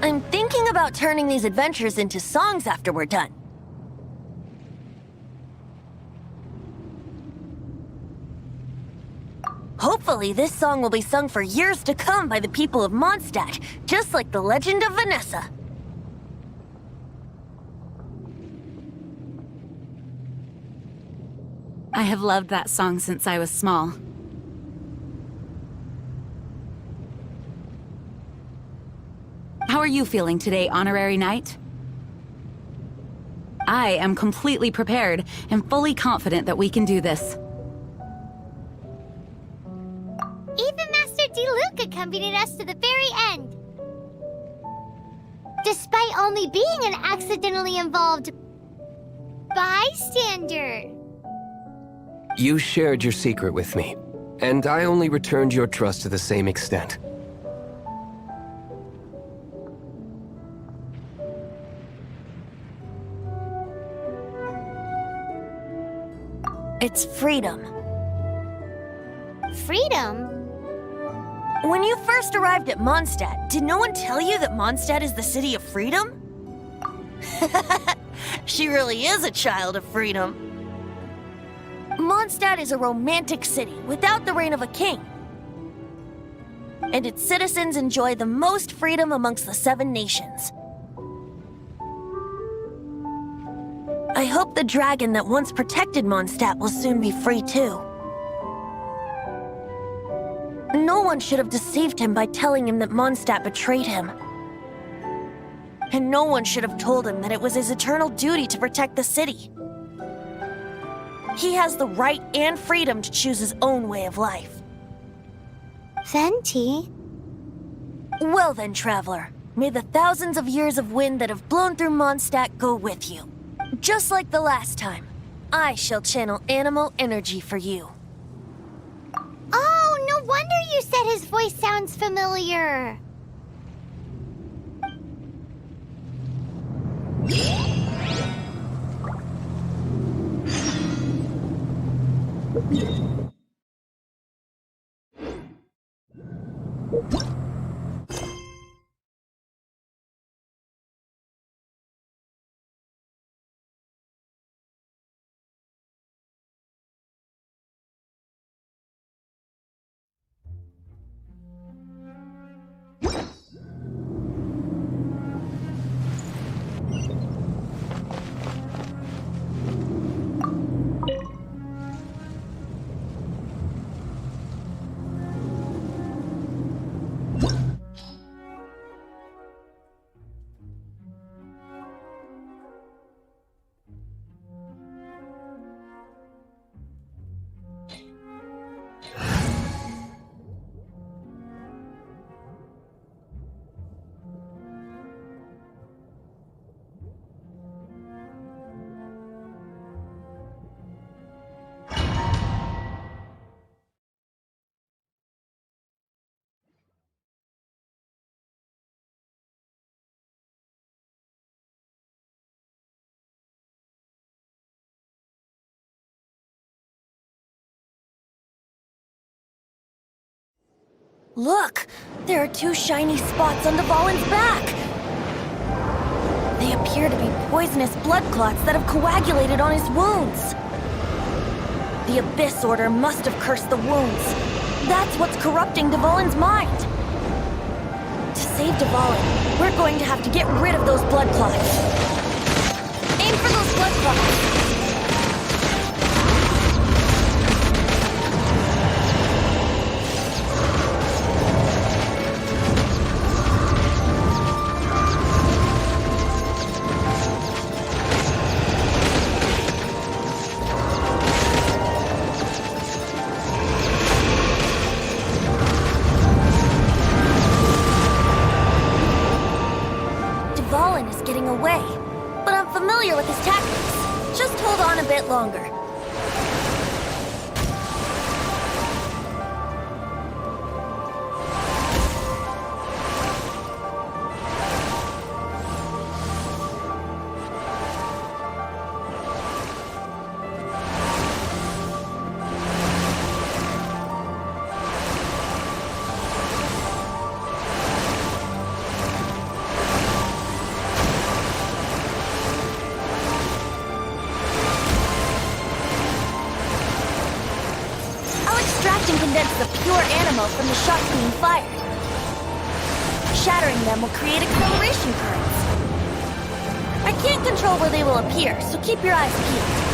I'm thinking about turning these adventures into songs after we're done. Hopefully, this song will be sung for years to come by the people of Mondstadt, just like the legend of Vanessa. I have loved that song since I was small. How are you feeling today, Honorary Knight? I am completely prepared and fully confident that we can do this. Even Master Diluc accompanied us to the very end. Despite only being an accidentally involved bystander. You shared your secret with me, and I only returned your trust to the same extent. It's freedom. Freedom? When you first arrived at Mondstadt, did no one tell you that Mondstadt is the city of freedom? She really is a child of freedom. Mondstadt is a romantic city without the reign of a king. And its citizens enjoy the most freedom amongst the 7 nations. I hope hope the dragon that once protected Mondstadt will soon be free too. No one should have deceived him by telling him that Mondstadt betrayed him. And no one should have told him that it was his eternal duty to protect the city. He has the right and freedom to choose his own way of life. Venti? Well then, traveler, may the thousands of years of wind that have blown through Mondstadt go with you. Just like the last time, I shall channel animal energy for you. Oh, no wonder you said his voice sounds familiar. Look! There are two shiny spots on Dvalin's back! They appear to be poisonous blood clots that have coagulated on his wounds. The Abyss Order must have cursed the wounds. That's what's corrupting Dvalin's mind. To save Dvalin, we're going to have to get rid of those blood clots. Aim for those blood clots! Away, but I'm familiar with his tactics. Just hold on a bit longer. The pure animal from the shots being fired. Shattering them will create acceleration currents. I can't control where they will appear, so keep your eyes peeled.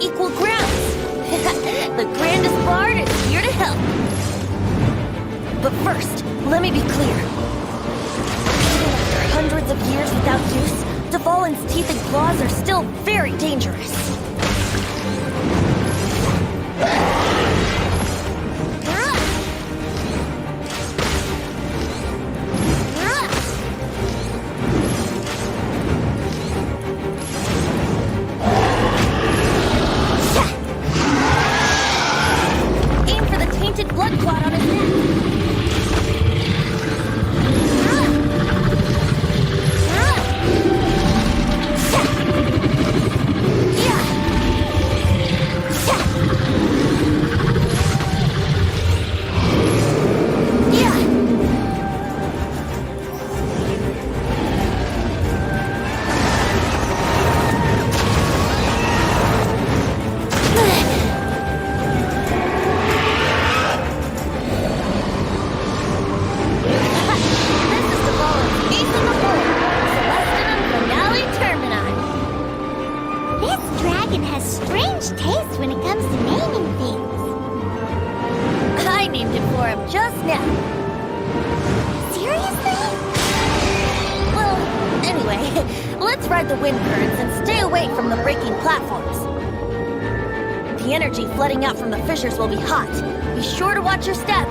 equal grounds. The grandest bard is here to help. But first, let me be clear. Even after hundreds of years without use, Dvalin's teeth and claws are still very dangerous. Aim for the tainted blood clot on his neck. The energy flooding out from the fissures will be hot. Be sure to watch your step.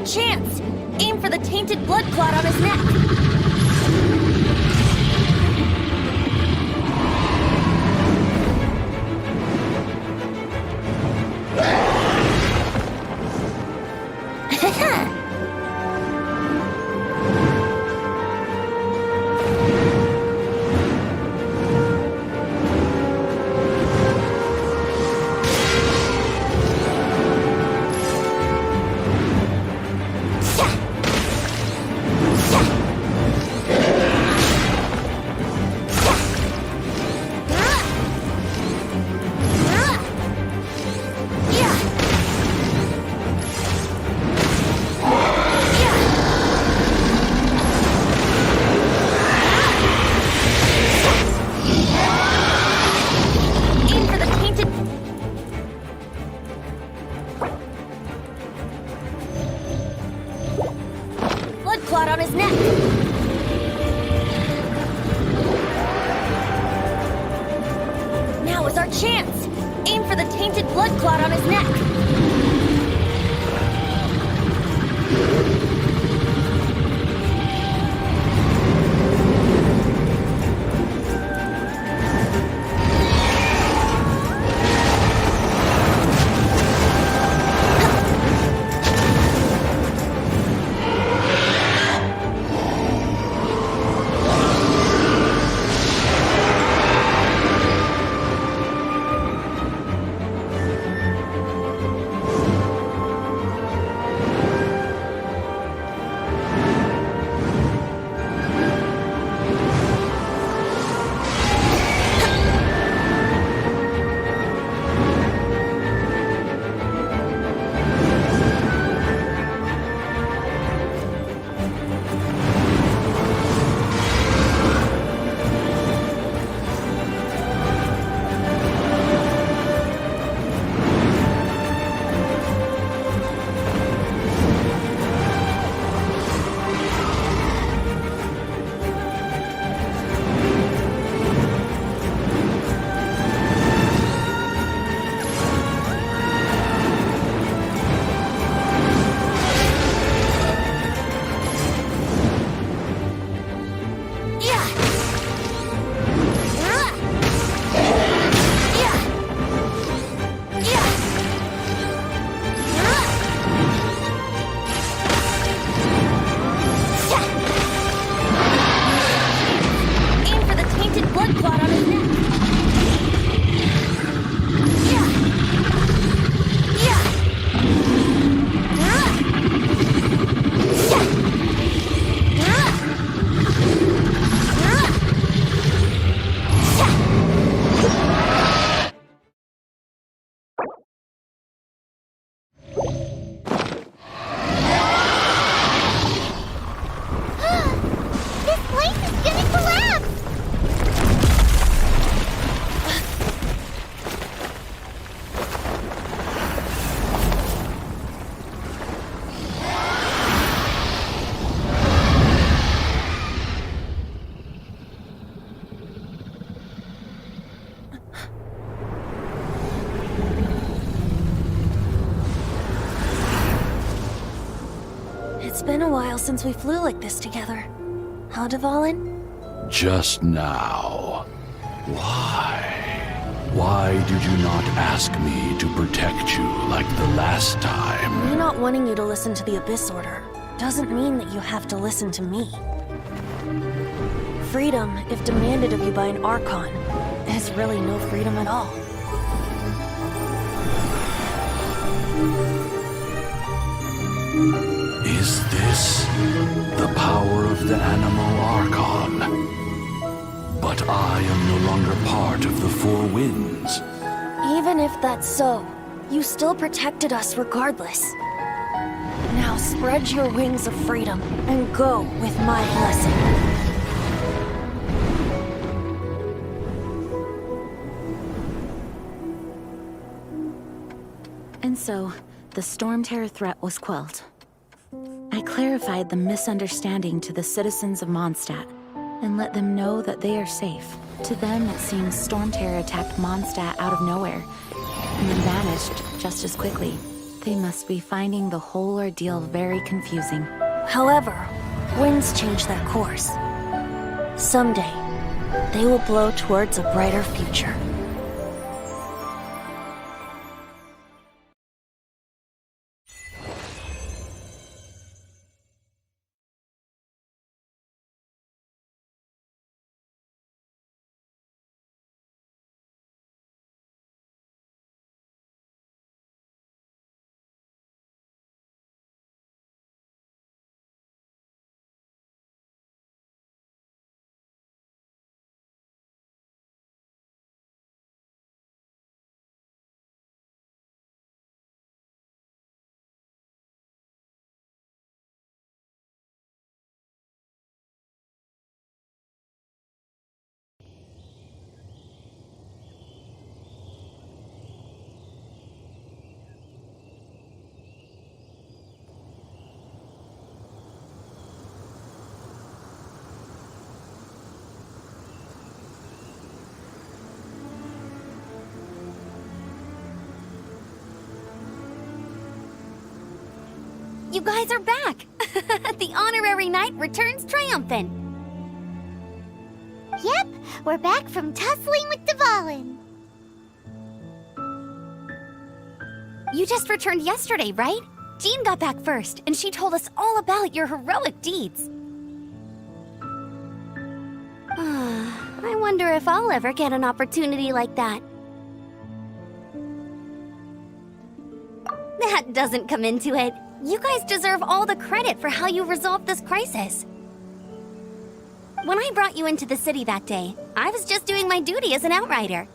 Chance! Aim for the tainted blood clot on his neck. It's been a while since we flew like this together. Huh, Dvalin? Just now. Why? Why did you not ask me to protect you like the last time? Me not wanting you to listen to the Abyss Order doesn't mean that you have to listen to me. Freedom, if demanded of you by an Archon, is really no freedom at all. Is this the power of the animal Archon? But I am no longer part of the Four Winds. Even if that's so, you still protected us regardless. Now spread your wings of freedom and go with my blessing. And so, the Storm Terror threat was quelled. I clarified the misunderstanding to the citizens of Mondstadt, and let them know that they are safe. To them, it seems Storm Terror attacked Mondstadt out of nowhere, and then vanished just as quickly. They must be finding the whole ordeal very confusing. However, winds change their course. Someday, they will blow towards a brighter future. You guys are back! The honorary knight returns triumphant. Yep, we're back from tussling with Dvalin. You just returned yesterday, right? Jean got back first, and she told us all about your heroic deeds. I wonder if I'll ever get an opportunity like that. That doesn't come into it. You guys deserve all the credit for how you resolved this crisis. When I brought you into the city that day, I was just doing my duty as an outrider.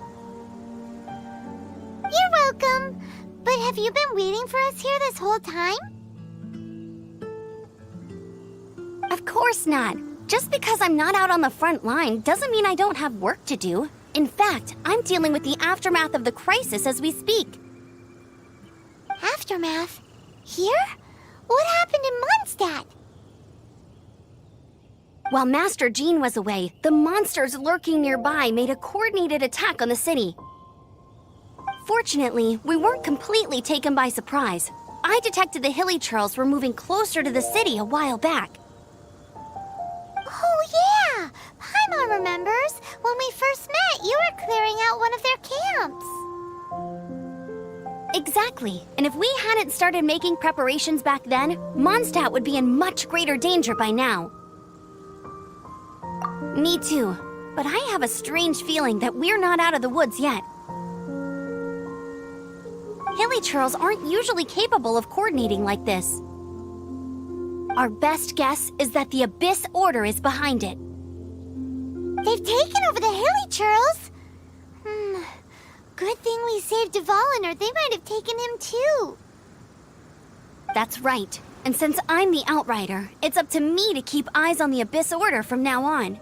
You're welcome. But have you been waiting for us here this whole time? Of course not. Just because I'm not out on the front line doesn't mean I don't have work to do. In fact, I'm dealing with the aftermath of the crisis as we speak. Aftermath? Here? What happened in Mondstadt? While Master Jean was away, the monsters lurking nearby made a coordinated attack on the city. Fortunately, we weren't completely taken by surprise. I detected the Hilly Churls were moving closer to the city a while back. Oh yeah! Paimon remembers. When we first met, you were clearing out one of their camps. Exactly. And if we hadn't started making preparations back then, Mondstadt would be in much greater danger by now. Me too. But I have a strange feeling that we're not out of the woods yet. Hilly Churls aren't usually capable of coordinating like this. Our best guess is that the Abyss Order is behind it. They've taken over the Hilly Churls? Good thing we saved Dvalin, or they might have taken him too. That's right. And since I'm the Outrider, it's up to me to keep eyes on the Abyss Order from now on.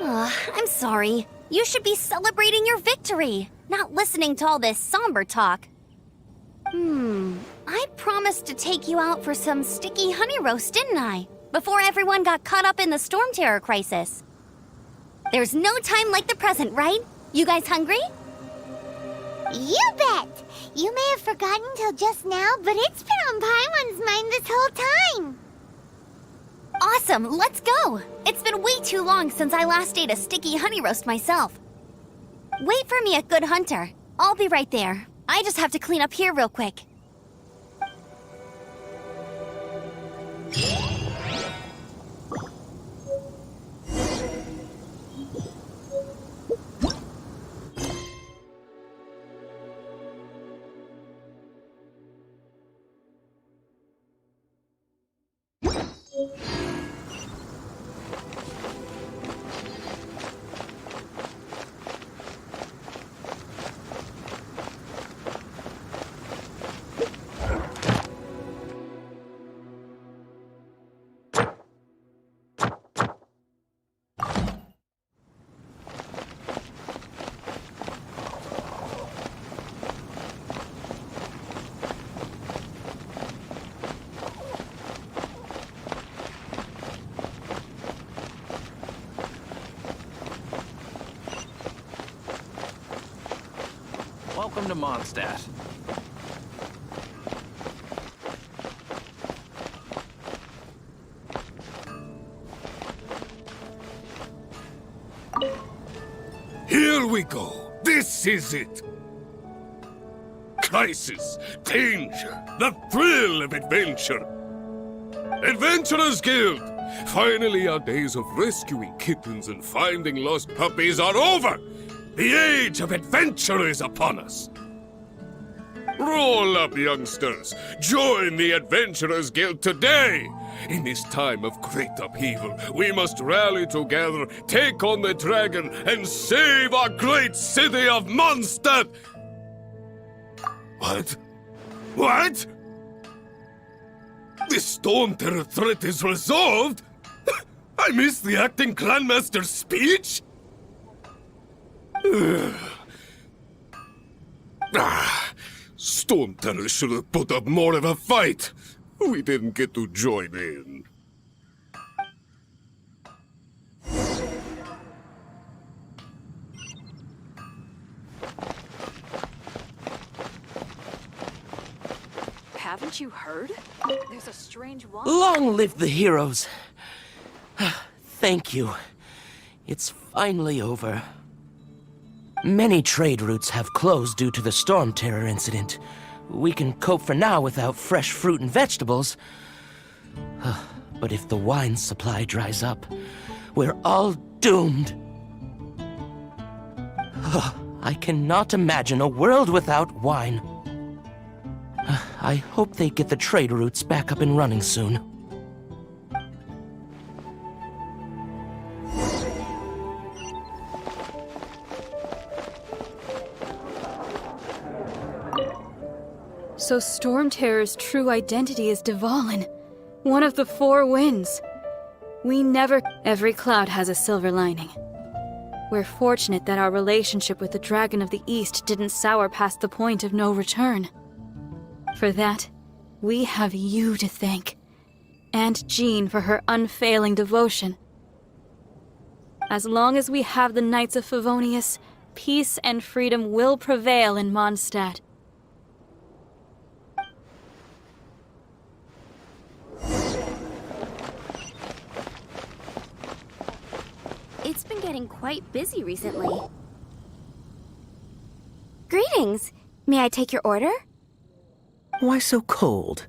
I'm sorry. You should be celebrating your victory, not listening to all this somber talk. I promised to take you out for some sticky honey roast, didn't I? Before everyone got caught up in the Storm Terror crisis. There's no time like the present, right? You guys hungry? You bet! You may have forgotten till just now, but it's been on Paimon's mind this whole time. Awesome, let's go! It's been way too long since I last ate a sticky honey roast myself. Wait for me at Good Hunter. I'll be right there. I just have to clean up here real quick. Welcome to Mondstadt. Here we go. This is it. Crisis, danger, the thrill of adventure. Adventurers Guild! Finally, our days of rescuing kittens and finding lost puppies are over! The age of adventure is upon us! Roll up, youngsters! Join the Adventurers Guild today! In this time of great upheaval, we must rally together, take on the dragon, and save our great city of Mondstadt! What? What? The Storm Terror threat is resolved? I missed the acting clanmaster's speech? Storm Terror should have put up more of a fight. We didn't get to join in. Haven't you heard? There's a strange one. Long live the heroes! Thank you. It's finally over. Many trade routes have closed due to the Storm Terror incident. We can cope for now without fresh fruit and vegetables. But if the wine supply dries up, we're all doomed. I cannot imagine a world without wine. I hope they get the trade routes back up and running soon. So Storm Terror's true identity is Dvalin, one of the four winds. Every cloud has a silver lining. We're fortunate that our relationship with the Dragon of the East didn't sour past the point of no return. For that, we have you to thank, and Jean for her unfailing devotion. As long as we have the Knights of Favonius, peace and freedom will prevail in Mondstadt. It's been getting quite busy recently. Greetings! May I take your order? Why so cold?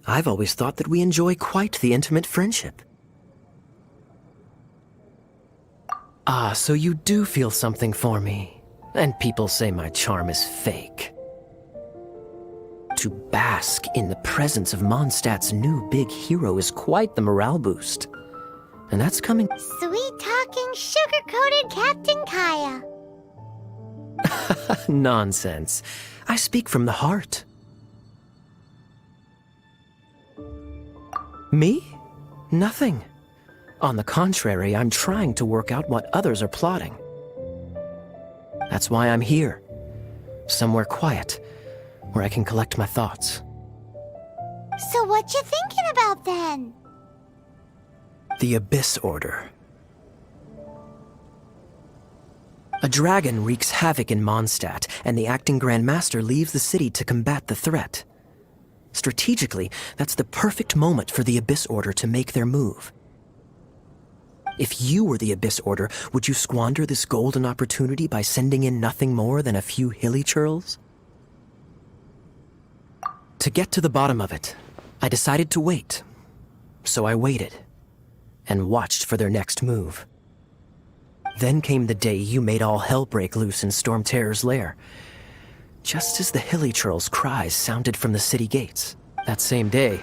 I've always thought that we enjoy quite the intimate friendship. Ah, so you do feel something for me. And people say my charm is fake. To bask in the presence of Mondstadt's new big hero is quite the morale boost. And that's coming... Sweet-talking, sugar-coated Captain Kaya. Nonsense. I speak from the heart. Me? Nothing. On the contrary, I'm trying to work out what others are plotting. That's why I'm here. Somewhere quiet, where I can collect my thoughts. So what you thinking about then? The Abyss Order. A dragon wreaks havoc in Mondstadt, and the acting Grand Master leaves the city to combat the threat. Strategically, that's the perfect moment for the Abyss Order to make their move. If you were the Abyss Order, would you squander this golden opportunity by sending in nothing more than a few hilly churls? To get to the bottom of it, I decided to wait. So I waited, and watched for their next move. Then came the day you made all hell break loose in Storm Terror's lair. Just as the hilly churls' cries sounded from the city gates. That same day,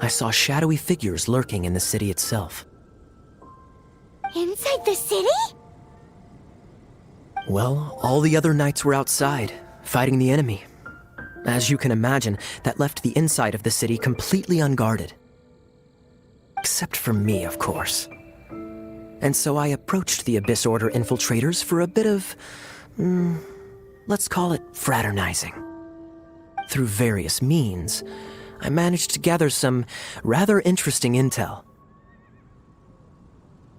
I saw shadowy figures lurking in the city itself. Inside the city? Well, all the other knights were outside, fighting the enemy. As you can imagine, that left the inside of the city completely unguarded. Except for me, of course. And so I approached the Abyss Order infiltrators for a bit of, let's call it fraternizing. Through various means, I managed to gather some rather interesting intel.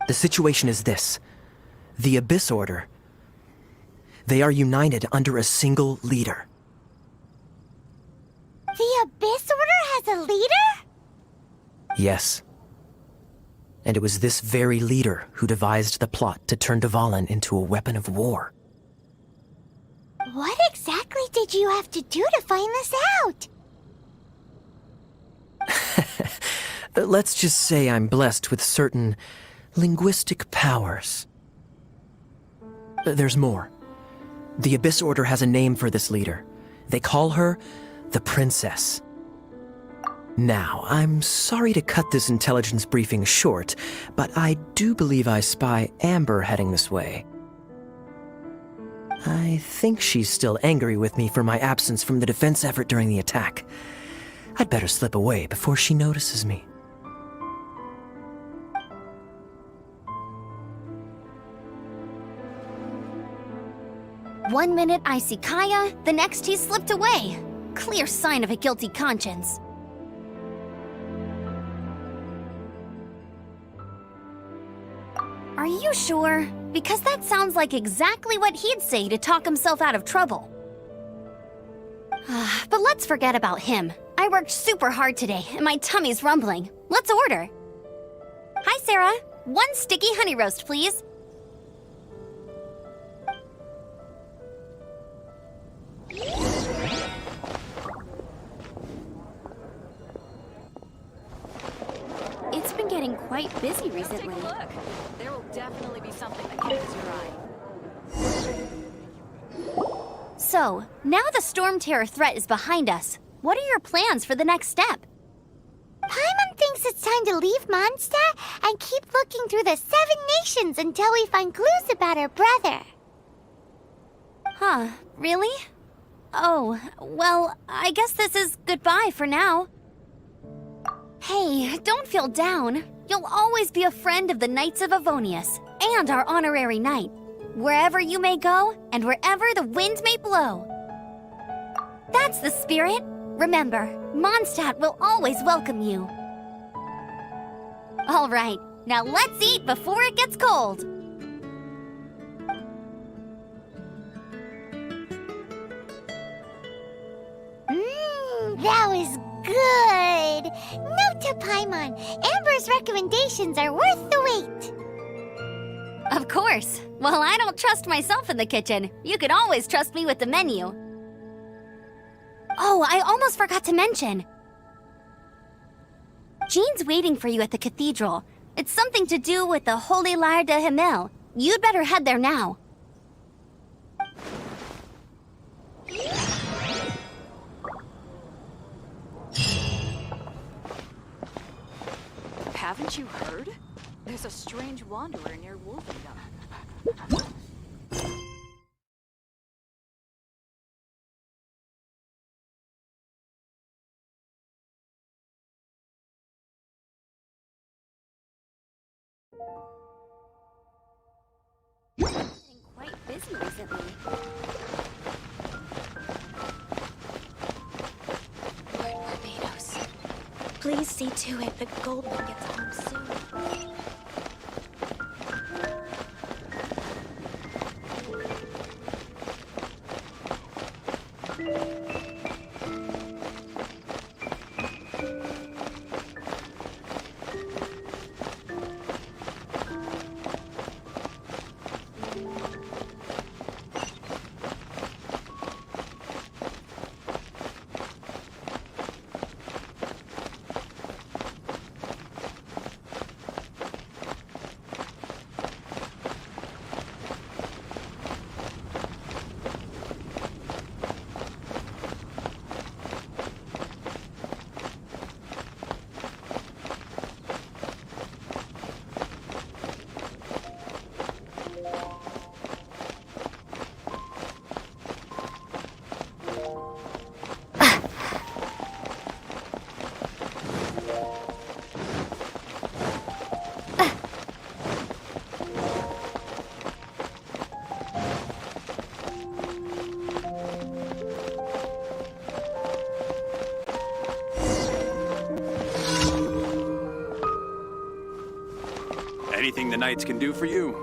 The situation is this. The Abyss Order, they are united under a single leader. The Abyss Order has a leader? Yes. And it was this very leader who devised the plot to turn Dvalin into a weapon of war. What exactly did you have to do to find this out? Let's just say I'm blessed with certain linguistic powers. There's more. The Abyss Order has a name for this leader. They call her the Princess. Now, I'm sorry to cut this intelligence briefing short, but I do believe I spy Amber heading this way. I think she's still angry with me for my absence from the defense effort during the attack. I'd better slip away before she notices me. One minute I see Kaya, the next he slipped away. Clear sign of a guilty conscience. Are you sure? Because that sounds like exactly what he'd say to talk himself out of trouble. But let's forget about him. I worked super hard today, and my tummy's rumbling. Let's order. Hi, Sarah. 1 sticky honey roast, please. It's been getting quite busy recently. Take a look. There will definitely be something that catches your eye. So, now the Storm Terror threat is behind us. What are your plans for the next step? Paimon thinks it's time to leave Mondstadt and keep looking through the 7 nations until we find clues about her brother. Huh, really? Oh, well, I guess this is goodbye for now. Hey, don't feel down. You'll always be a friend of the Knights of Avonius, and our honorary knight. Wherever you may go, and wherever the wind may blow. That's the spirit. Remember, Mondstadt will always welcome you. All right, now let's eat before it gets cold. That was good. Note to Paimon, Amber's recommendations are worth the wait. Of course. Well, I don't trust myself in the kitchen. You can always trust me with the menu. Oh, I almost forgot to mention. Jean's waiting for you at the cathedral. It's something to do with the Holy Lyre de Himmel. You'd better head there now. Haven't you heard? There's a strange wanderer near Wolfendom. Getting quite busy recently. Lord Barbados, please see to it that Goldman gets home soon. Anything the Knights can do for you?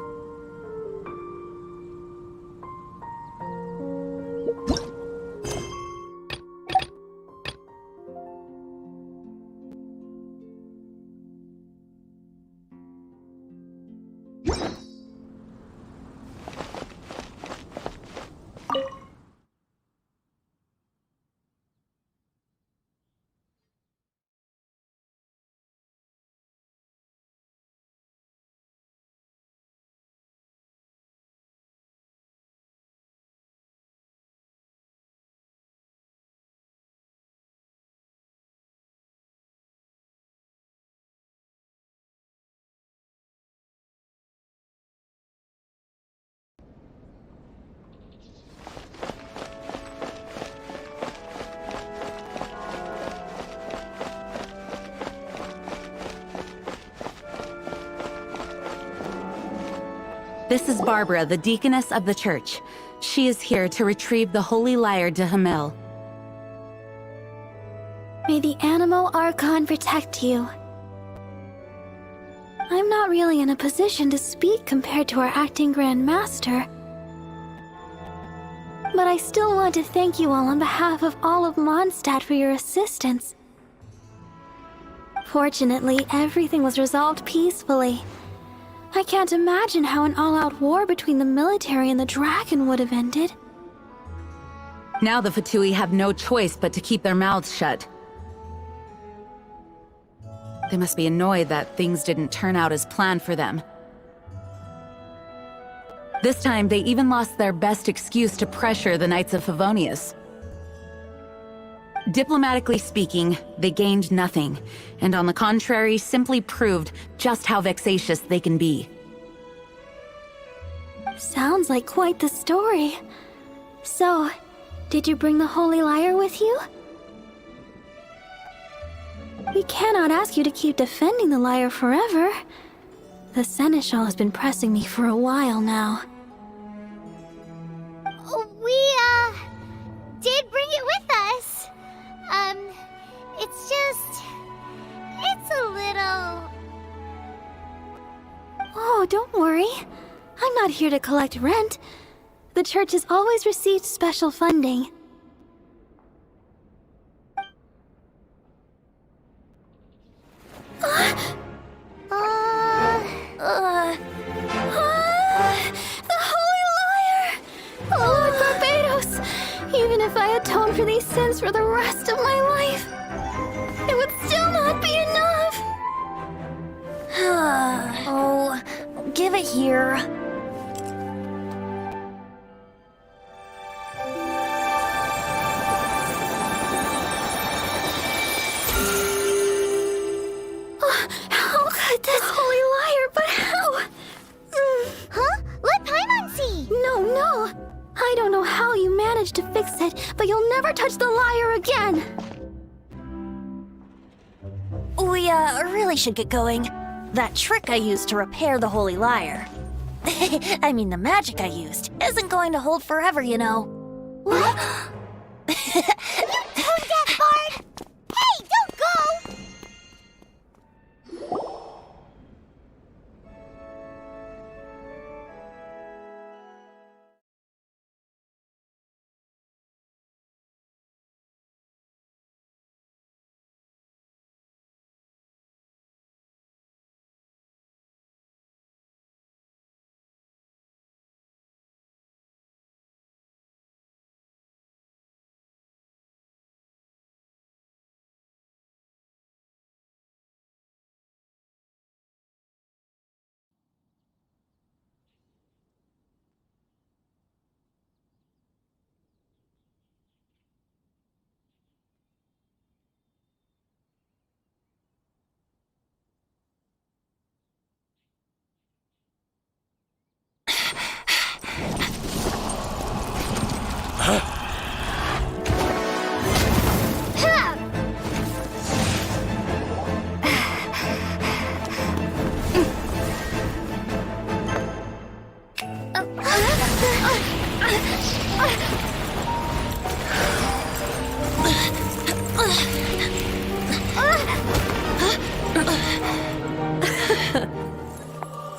This is Barbara, the deaconess of the church. She is here to retrieve the holy lyre de Hamel. May the Animo Archon protect you. I'm not really in a position to speak compared to our acting Grand Master. But I still want to thank you all on behalf of all of Mondstadt for your assistance. Fortunately, everything was resolved peacefully. I can't imagine how an all-out war between the military and the dragon would have ended. Now the Fatui have no choice but to keep their mouths shut. They must be annoyed that things didn't turn out as planned for them. This time, they even lost their best excuse to pressure the Knights of Favonius. Diplomatically speaking, they gained nothing, and on the contrary, simply proved just how vexatious they can be. Sounds like quite the story. So, did you bring the holy lyre with you? We cannot ask you to keep defending the lyre forever. The Seneschal has been pressing me for a while now. We, did bring it with us. It's a little... Oh, don't worry. I'm not here to collect rent. The church has always received special funding. The Holy Lyre! Lord Barbados! Even if I atone for these sins for the rest of my life, it would still not be enough! Oh, give it here. How could this holy lyre, but how? Huh? Let Paimon see! No. I don't know how you managed to fix it, but you'll never touch the lyre again! We, really should get going. That trick I used to repair the holy lyre. I mean, the magic I used isn't going to hold forever, you know. What? You tone-deaf bard! Hey, don't go!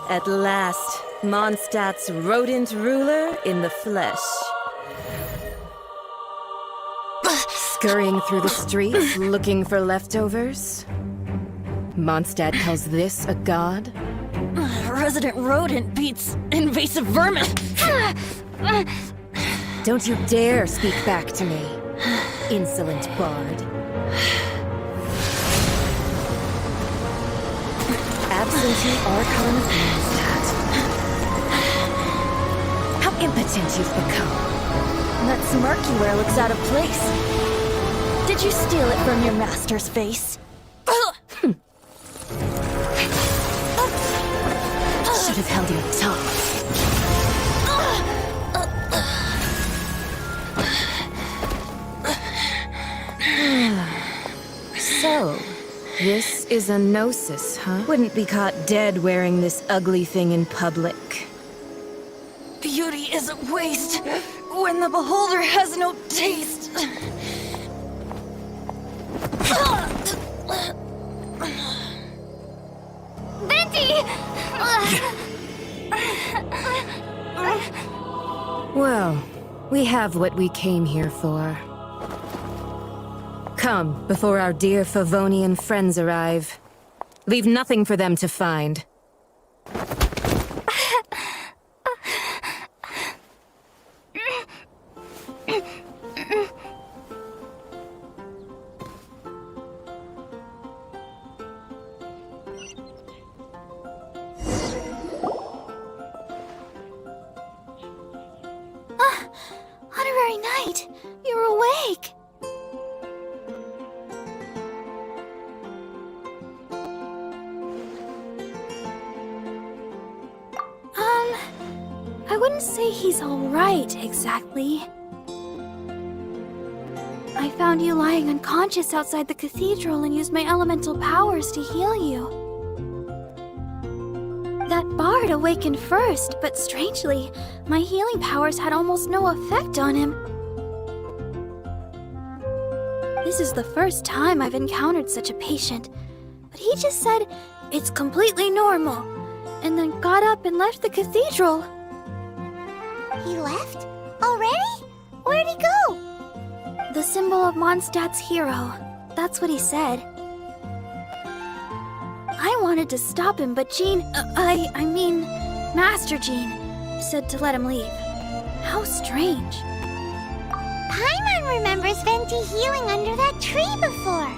At last, Mondstadt's rodent ruler in the flesh. Scurrying through the streets, looking for leftovers? Mondstadt calls this a god? Resident rodent beats invasive vermin. Don't you dare speak back to me, insolent bard. Absentee Archon of Mondstadt. How impotent you've become. That smirk you wear looks out of place. Did you steal it from your master's face? Should have held your tongue. So, this is a gnosis, huh? Wouldn't be caught dead wearing this ugly thing in public. Beauty is a waste when the beholder has no taste. Venti! Well, we have what we came here for. Come, before our dear Favonian friends arrive. Leave nothing for them to find. Honorary Knight, you're awake. I wouldn't say he's alright, exactly. I found you lying unconscious outside the cathedral and used my elemental powers to heal you. That bard awakened first, but strangely, my healing powers had almost no effect on him. This is the first time I've encountered such a patient, but he just said it's completely normal, and then got up and left the cathedral. He left? Already? Where'd he go? The symbol of Mondstadt's hero. That's what he said. I wanted to stop him, but I mean, Master Jean, said to let him leave. How strange. Paimon remembers Venti healing under that tree before.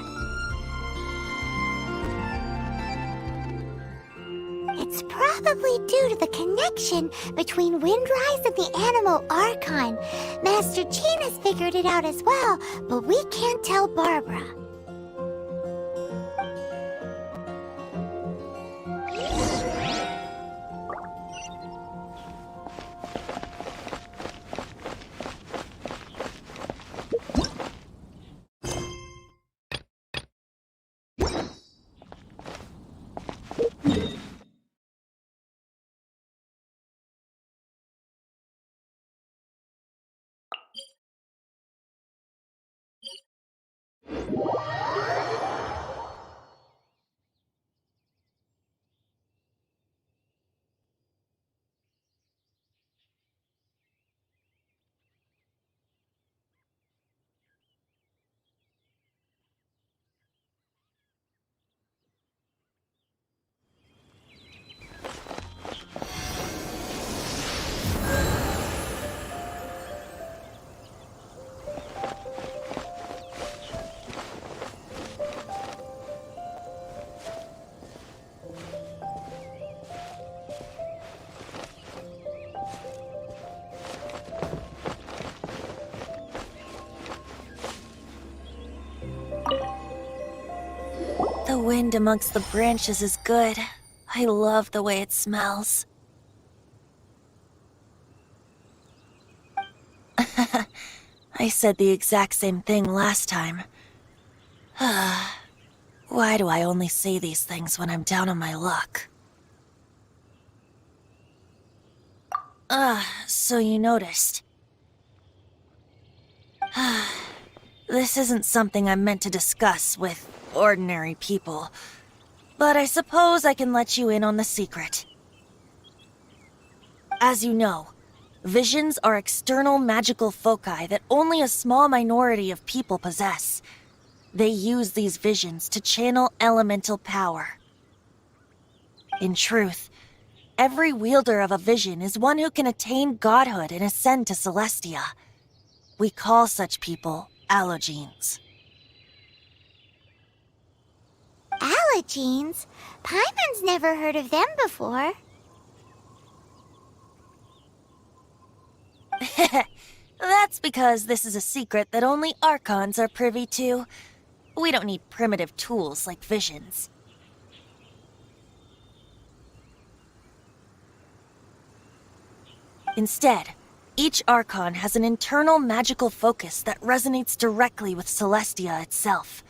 It's probably due to the connection between Windrise and the Animal Archon. Master Jean has figured it out as well, but we can't tell Barbara. The wind amongst the branches is good. I love the way it smells. I said the exact same thing last time. Why do I only say these things when I'm down on my luck? So you noticed. This isn't something I'm meant to discuss with ordinary people, but I suppose I can let you in on the secret. As you know, visions are external magical foci that only a small minority of people possess. They use these visions to channel elemental power. In truth, every wielder of a vision is one who can attain godhood and ascend to Celestia. We call such people Allogenes. Allogenes? Paimon's never heard of them before. That's because this is a secret that only Archons are privy to. We don't need primitive tools like visions. Instead, each Archon has an internal magical focus that resonates directly with Celestia itself,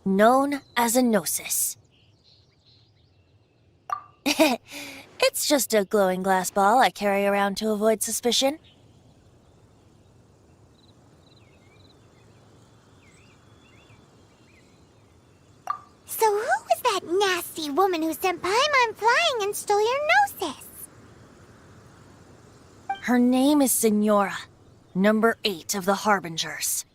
known as a Gnosis. It's just a glowing glass ball I carry around to avoid suspicion. So who was that nasty woman who sent Paimon flying and stole your Gnosis? Her name is Signora, number 8 of the Harbingers.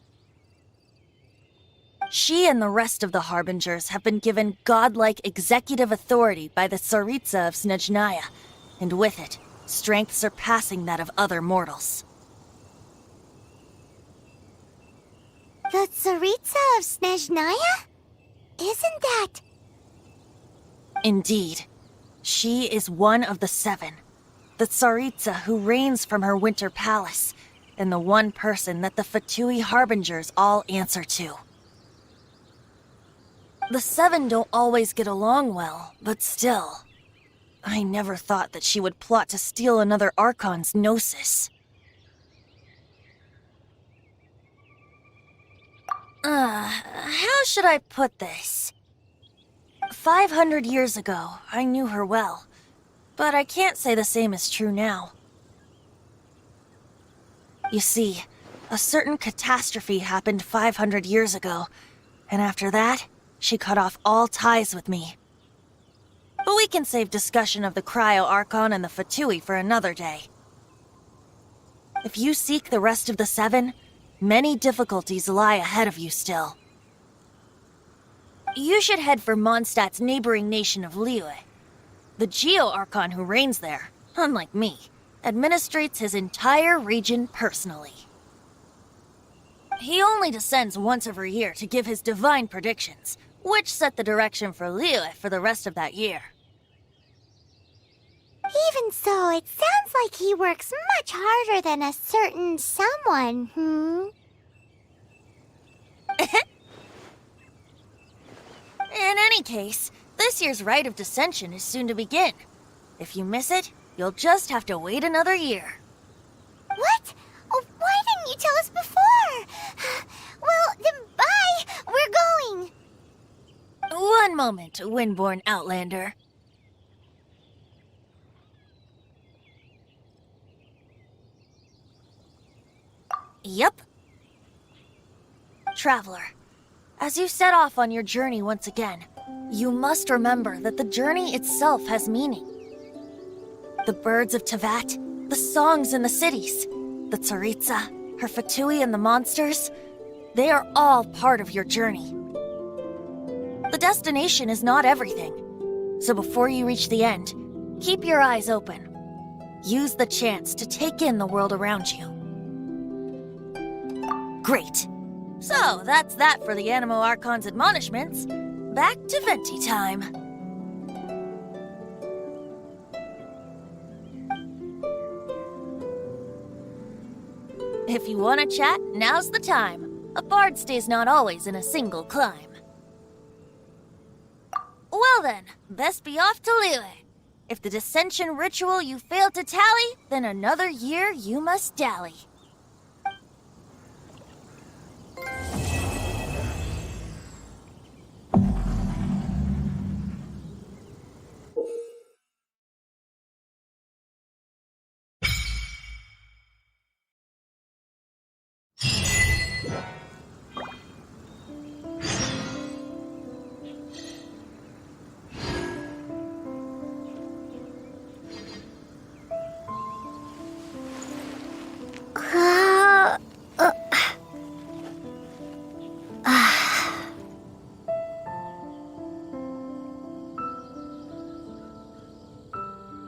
She and the rest of the Harbingers have been given godlike executive authority by the Tsaritsa of Snezhnaya, and with it, strength surpassing that of other mortals. The Tsaritsa of Snezhnaya? Isn't that... Indeed. She is one of the 7. The Tsaritsa who reigns from her winter palace, and the one person that the Fatui Harbingers all answer to. The 7 don't always get along well, but still. I never thought that she would plot to steal another Archon's Gnosis. How should I put this? 500 years ago, I knew her well, but I can't say the same is true now. You see, a certain catastrophe happened 500 years ago, and after that, she cut off all ties with me. But we can save discussion of the Cryo Archon and the Fatui for another day. If you seek the rest of the 7, many difficulties lie ahead of you still. You should head for Mondstadt's neighboring nation of Liyue. The Geo-Archon who reigns there, unlike me, administrates his entire region personally. He only descends once every year to give his divine predictions, which set the direction for Liyue for the rest of that year. Even so, it sounds like he works much harder than a certain someone, In any case, this year's Rite of Descension is soon to begin. If you miss it, you'll just have to wait another year. What? Oh, why didn't you tell us before? Well, then bye! We're going! One moment, Windborn Outlander. Yep. Traveler, as you set off on your journey once again, you must remember that the journey itself has meaning. The birds of Teyvat, the songs in the cities, the Tsaritsa, her Fatui and the monsters, they are all part of your journey. The destination is not everything, so before you reach the end, keep your eyes open. Use the chance to take in the world around you. Great. So, that's that for the Animo Archon's admonishments. Back to Venti time. If you want to chat, now's the time. A bard stays not always in a single climb. Well then, best be off to Liyue. If the dissension ritual you failed to tally, then another year you must dally.